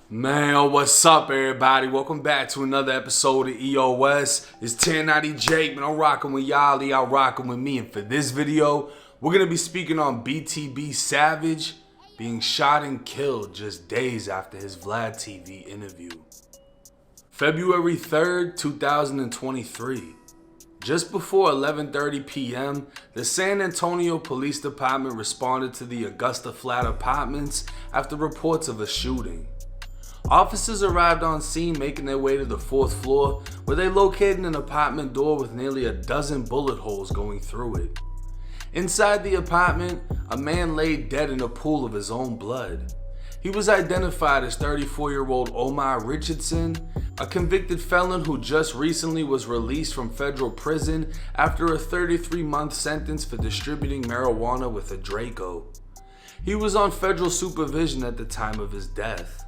Man, what's up, everybody? Welcome back to another episode of EOS. It's 1090 Jake, man. I'm rocking with y'all. Y'all rocking with me. And for this video, we're going to be speaking on BTB Savage being shot and killed just days after his Vladtv interview. February 3rd, 2023. Just before 11:30 p.m., the San Antonio Police Department responded to the Augusta Flat Apartments after reports of a shooting. Officers arrived on scene, making their way to the 4th floor, where they located an apartment door with nearly a dozen bullet holes going through it. Inside the apartment, a man lay dead in a pool of his own blood. He was identified as 34-year-old Omar Richardson, a convicted felon who just recently was released from federal prison after a 33-month sentence for distributing marijuana with a Draco. He was on federal supervision at the time of his death.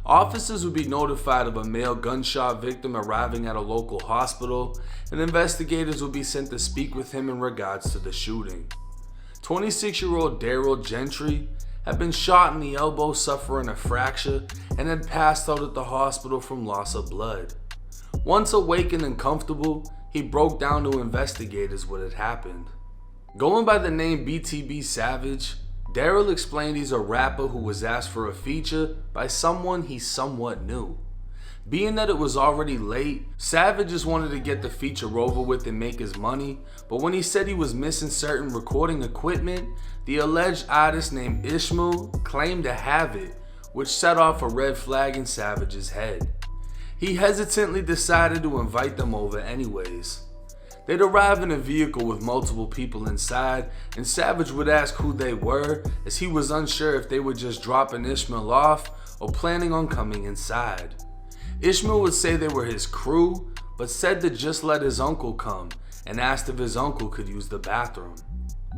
Officers would be notified of a male gunshot victim arriving at a local hospital, and investigators would be sent to speak with him in regards to the shooting. 26-year-old Daryl Gentry had been shot in the elbow, suffering a fracture, and had passed out at the hospital from loss of blood. Once awakened and comfortable, he broke down to investigators what had happened. Going by the name BTB Savage, Daryl explained he's a rapper who was asked for a feature by someone he somewhat knew. Being that it was already late, Savage just wanted to get the feature over with and make his money, but when he said he was missing certain recording equipment, the alleged artist named Ishmael claimed to have it, which set off a red flag in Savage's head. He hesitantly decided to invite them over anyways. They'd arrive in a vehicle with multiple people inside, and Savage would ask who they were, as he was unsure if they were just dropping Ishmael off or planning on coming inside. Ishmael would say they were his crew, but said to just let his uncle come, and asked if his uncle could use the bathroom.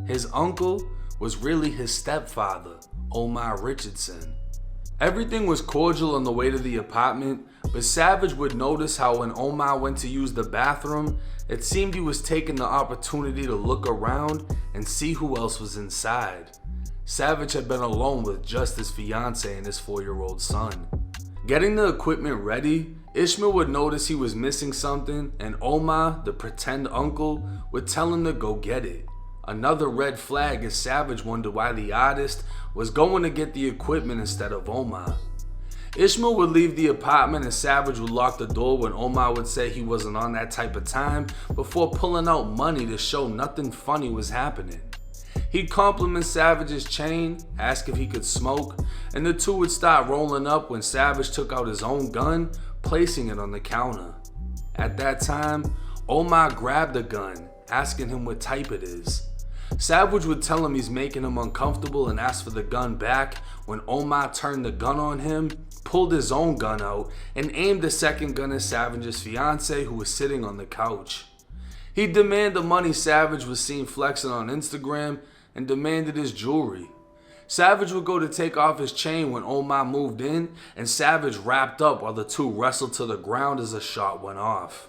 His uncle was really his stepfather, Omar Richardson. Everything was cordial on the way to the apartment, but Savage would notice how when Omar went to use the bathroom, it seemed he was taking the opportunity to look around and see who else was inside. Savage had been alone with just his fiance and his 4-year-old son. Getting the equipment ready, Ishmael would notice he was missing something, and Omar, the pretend uncle, would tell him to go get it. Another red flag, as Savage wondered why the artist was going to get the equipment instead of Omar. Ishmael would leave the apartment and Savage would lock the door when Omar would say he wasn't on that type of time before pulling out money to show nothing funny was happening. He'd compliment Savage's chain, ask if he could smoke, and the two would start rolling up when Savage took out his own gun, placing it on the counter. At that time, Omar grabbed the gun, asking him what type it is. Savage would tell him he's making him uncomfortable and ask for the gun back when Omar turned the gun on him, pulled his own gun out, and aimed the second gun at Savage's fiance, who was sitting on the couch. He demanded the money Savage was seen flexing on Instagram and demanded his jewelry. Savage would go to take off his chain when Omar moved in, and Savage wrapped up while the two wrestled to the ground as a shot went off.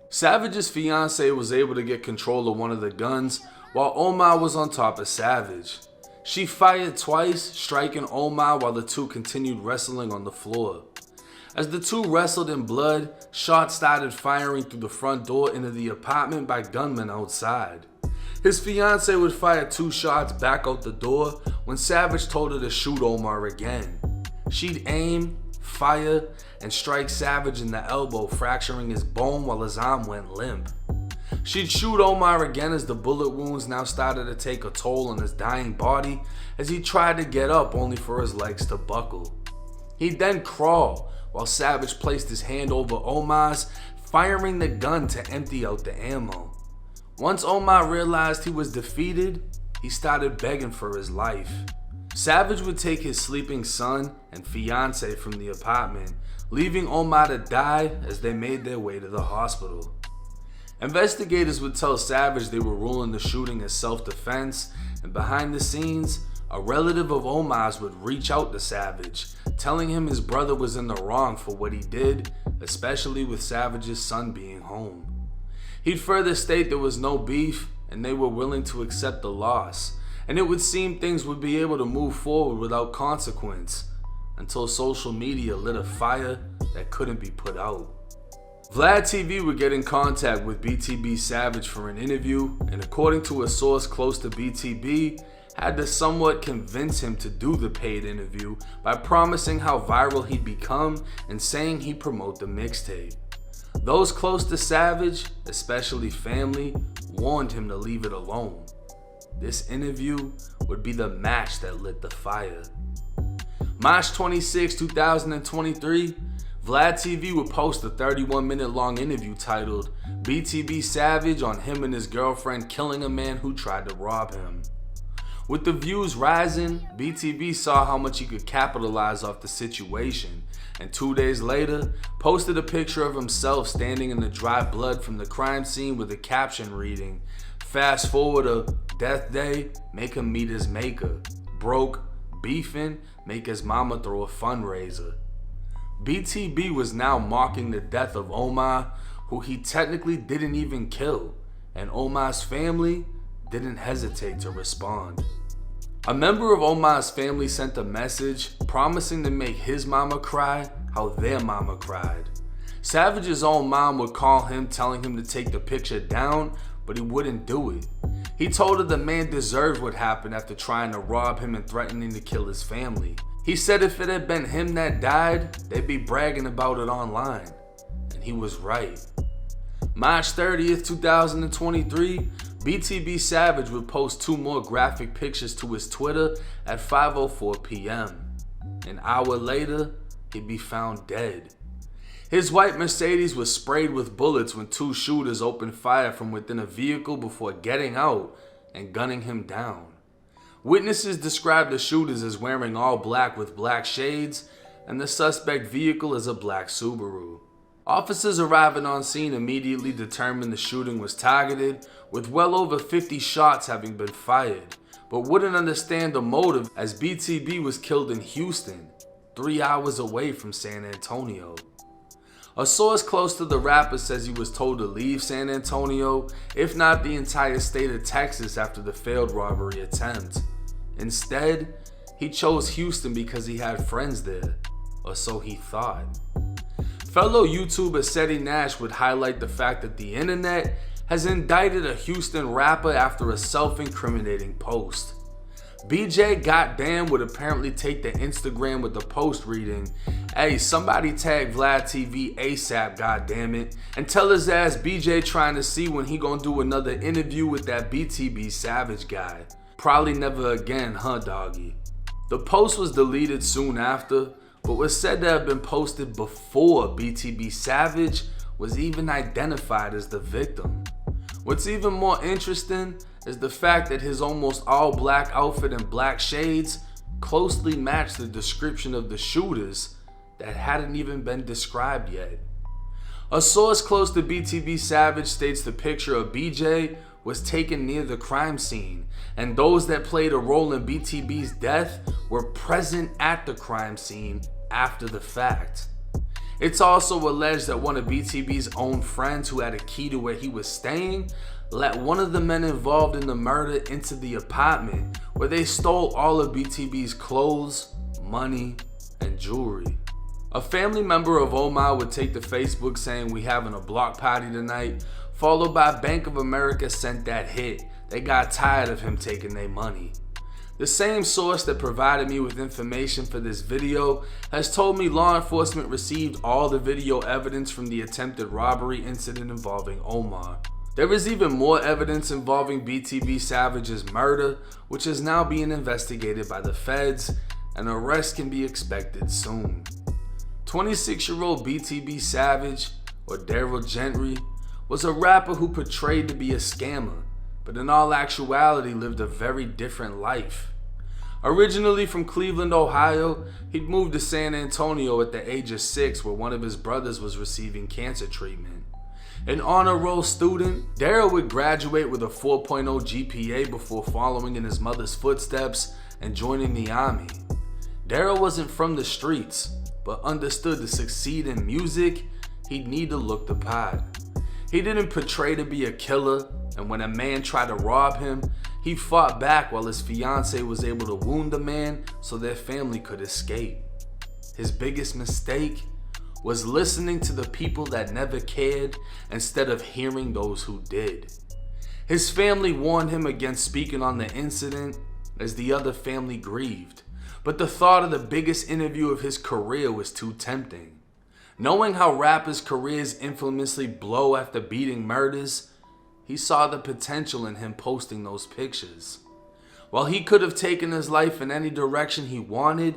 Savage's fiance was able to get control of one of the guns while Omar was on top of Savage. She fired twice, striking Omar while the two continued wrestling on the floor. As the two wrestled in blood, shots started firing through the front door into the apartment by gunmen outside. His fiance would fire 2 shots back out the door when Savage told her to shoot Omar again. She'd aim, fire, and strike Savage in the elbow, fracturing his bone while his arm went limp. She'd shoot Omar again as the bullet wounds now started to take a toll on his dying body as he tried to get up only for his legs to buckle. He'd then crawl while Savage placed his hand over Omar's, firing the gun to empty out the ammo. Once Omar realized he was defeated, he started begging for his life. Savage would take his sleeping son and fiance from the apartment, leaving Omar to die as they made their way to the hospital. Investigators would tell Savage they were ruling the shooting as self-defense, and behind the scenes, a relative of Omar's would reach out to Savage, telling him his brother was in the wrong for what he did, especially with Savage's son being home. He'd further state there was no beef and they were willing to accept the loss, and it would seem things would be able to move forward without consequence, until social media lit a fire that couldn't be put out. Vladtv would get in contact with BTB Savage for an interview, and according to a source close to BTB, had to somewhat convince him to do the paid interview by promising how viral he'd become and saying he'd promote the mixtape. Those close to Savage, especially family, warned him to leave it alone. This interview would be the match that lit the fire. March 26, 2023, Vladtv would post a 31-minute long interview titled BTB Savage on him and his girlfriend killing a man who tried to rob him. With the views rising, BTB saw how much he could capitalize off the situation, and 2 days later, posted a picture of himself standing in the dry blood from the crime scene with a caption reading, "Fast forward to death day, make him meet his maker. Broke, beefing, make his mama throw a fundraiser." BTB was now mocking the death of Omar, who he technically didn't even kill, and Omar's family didn't hesitate to respond. A member of Omar's family sent a message promising to make his mama cry how their mama cried. Savage's own mom would call him telling him to take the picture down, but he wouldn't do it. He told her the man deserved what happened after trying to rob him and threatening to kill his family. He said if it had been him that died, they'd be bragging about it online. And he was right. March 30th, 2023, BTB Savage would post 2 more graphic pictures to his Twitter at 5:04 p.m. An hour later, he'd be found dead. His white Mercedes was sprayed with bullets when 2 shooters opened fire from within a vehicle before getting out and gunning him down. Witnesses described the shooters as wearing all black with black shades, and the suspect vehicle as a black Subaru. Officers arriving on scene immediately determined the shooting was targeted, with well over 50 shots having been fired, but wouldn't understand the motive as BTB was killed in Houston, 3 hours away from San Antonio. A source close to the rapper says he was told to leave San Antonio, if not the entire state of Texas, after the failed robbery attempt. Instead, he chose Houston because he had friends there, or so he thought. Fellow YouTuber Seti Nash would highlight the fact that the internet has indicted a Houston rapper after a self-incriminating post. BJ Goddamn would apparently take to Instagram with the post reading, "Hey, somebody tag Vladtv ASAP, goddammit, and tell his ass BJ trying to see when he gonna do another interview with that BTB Savage guy. Probably never again, huh, doggy?" The post was deleted soon after, but was said to have been posted before BTB Savage was even identified as the victim. What's even more interesting is the fact that his almost all black outfit and black shades closely matched the description of the shooters that hadn't even been described yet. A source close to BTB Savage states the picture of BJ was taken near the crime scene, and those that played a role in BTB's death were present at the crime scene after the fact. It's also alleged that one of BTB's own friends who had a key to where he was staying let one of the men involved in the murder into the apartment, where they stole all of BTB's clothes, money, and jewelry. A family member of Omar would take to Facebook saying, "We having a block party tonight," followed by Bank of America sent that hit. They got tired of him taking their money. The same source that provided me with information for this video has told me law enforcement received all the video evidence from the attempted robbery incident involving Omar. There is even more evidence involving BTB Savage's murder, which is now being investigated by the feds, and arrest can be expected soon. 26-year-old BTB Savage, or Daryl Gentry, was a rapper who portrayed to be a scammer, but in all actuality lived a very different life. Originally from Cleveland, Ohio, he'd moved to San Antonio at the age of 6, where one of his brothers was receiving cancer treatment. An honor roll student, Daryl would graduate with a 4.0 GPA before following in his mother's footsteps and joining the army. Daryl wasn't from the streets, but understood to succeed in music, he'd need to look the part. He didn't portray to be a killer, and when a man tried to rob him, he fought back while his fiancée was able to wound the man so their family could escape. his biggest mistake was listening to the people that never cared instead of hearing those who did. His family warned him against speaking on the incident as the other family grieved, but the thought of the biggest interview of his career was too tempting. Knowing how rappers' careers infamously blow after beating murders, he saw the potential in him posting those pictures. While he could have taken his life in any direction he wanted,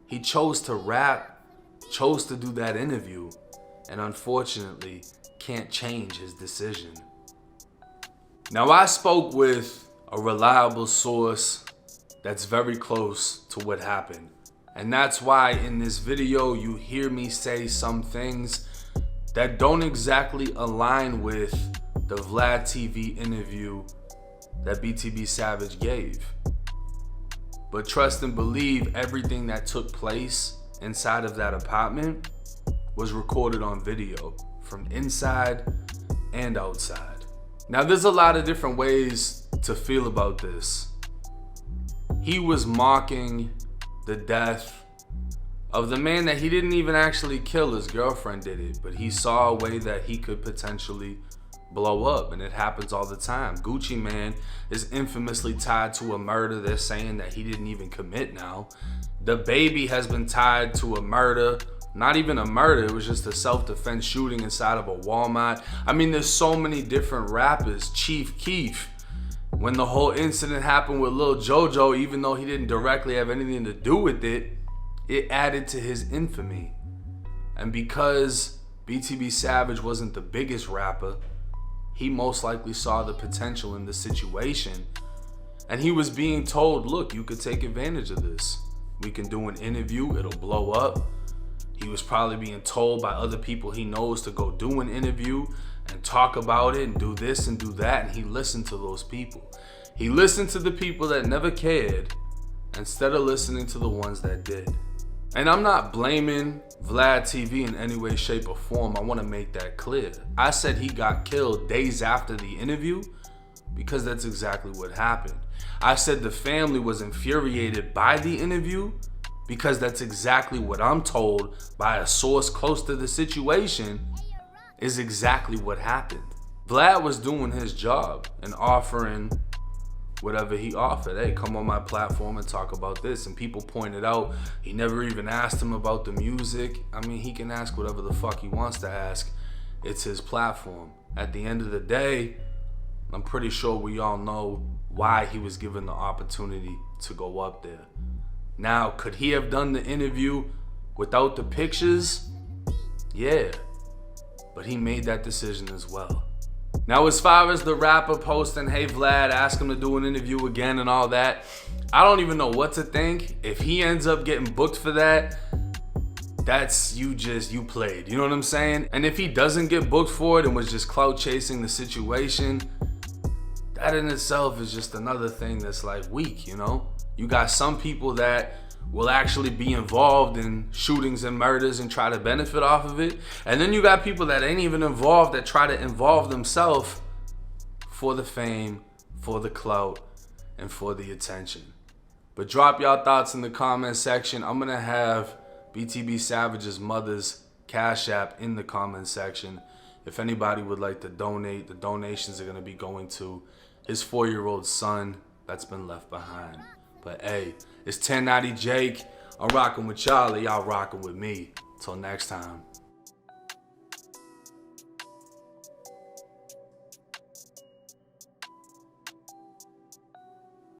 he chose to rap, chose to do that interview, and unfortunately can't change his decision. Now, I spoke with a reliable source that's very close to what happened. And that's why in this video you hear me say some things that don't exactly align with the Vladtv interview that BTB Savage gave. But trust and believe, everything that took place inside of that apartment was recorded on video from inside and outside. Now, there's a lot of different ways to feel about this. He was mocking the death of the man that he didn't even actually kill. His girlfriend did it, but he saw a way that he could potentially blow up, and it happens all the time. Gucci Mane is infamously tied to a murder they're saying that he didn't even commit now. The Baby has been tied to a murder, not even a murder, it was just a self-defense shooting inside of a Walmart. I mean, there's so many different rappers. Chief Keef, when the whole incident happened with Lil Jojo, even though he didn't directly have anything to do with it, it added to his infamy. And because BTB Savage wasn't the biggest rapper, he most likely saw the potential in the situation. And he was being told, look, you could take advantage of this. We can do an interview, it'll blow up. He was probably being told by other people he knows to go do an interview and talk about it and do this and do that. And he listened to those people. He listened to the people that never cared instead of listening to the ones that did. And I'm not blaming Vladtv in any way, shape, or form. I want to make that clear. I said he got killed days after the interview because that's exactly what happened. I said the family was infuriated by the interview because that's exactly what I'm told by a source close to the situation is exactly what happened. Vlad was doing his job and offering whatever he offered. Hey, come on my platform and talk about this. And people pointed out he never even asked him about the music. I mean, he can ask whatever the fuck he wants to ask. It's his platform. At the end of the day, I'm pretty sure we all know why he was given the opportunity to go up there. Now, could he have done the interview without the pictures? Yeah, but he made that decision as well. Now, as far as the rapper posting, hey Vlad, ask him to do an interview again and all that, I don't even know what to think. If he ends up getting booked for that, that's you played, you know what I'm saying? And if he doesn't get booked for it and was just clout chasing the situation, that in itself is just another thing that's like weak, you know? You got some people that will actually be involved in shootings and murders and try to benefit off of it. And then you got people that ain't even involved that try to involve themselves for the fame, for the clout, and for the attention. But drop y'all thoughts in the comment section. I'm gonna have BTB Savage's mother's Cash App in the comment section. If anybody would like to donate, the donations are gonna be going to his 4-year-old son that's been left behind. But hey, it's 1090 Jake. I'm rocking with y'all, y'all rocking with me. Till next time.